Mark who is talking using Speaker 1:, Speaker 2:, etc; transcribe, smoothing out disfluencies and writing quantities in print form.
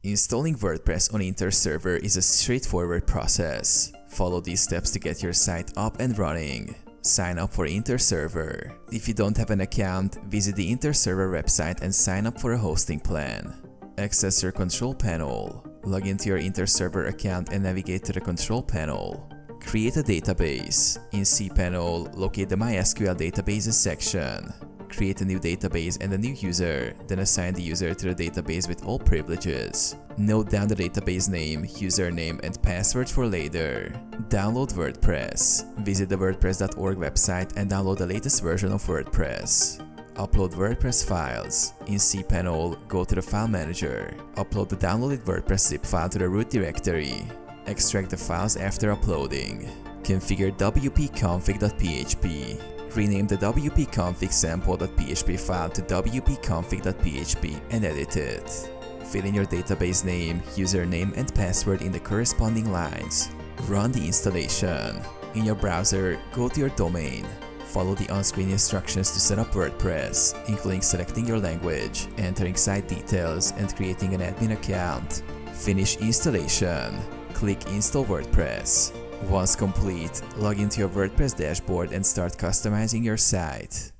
Speaker 1: Installing WordPress on InterServer is a straightforward process. Follow these steps to get your site up and running. Sign up for InterServer. If you don't have an account, visit the InterServer website and sign up for a hosting plan. Access your control panel. Log into your InterServer account and navigate to the control panel. Create a database. In cPanel, locate the MySQL databases section. Create a new database and a new user, then assign the user to the database with all privileges. Note down the database name, username, and password for later. Download WordPress. Visit the WordPress.org website and download the latest version of WordPress. Upload WordPress files. In cPanel, go to the File Manager. Upload the downloaded WordPress zip file to the root directory. Extract the files after uploading. Configure wp-config.php. Rename the wp-config sample.php file to wp-config.php and edit it. Fill in your database name, username, and password in the corresponding lines. Run the installation. In your browser, go to your domain. Follow the on-screen instructions to set up WordPress, including selecting your language, entering site details, and creating an admin account. Finish installation. Click Install WordPress. Once complete, log into your WordPress dashboard and start customizing your site.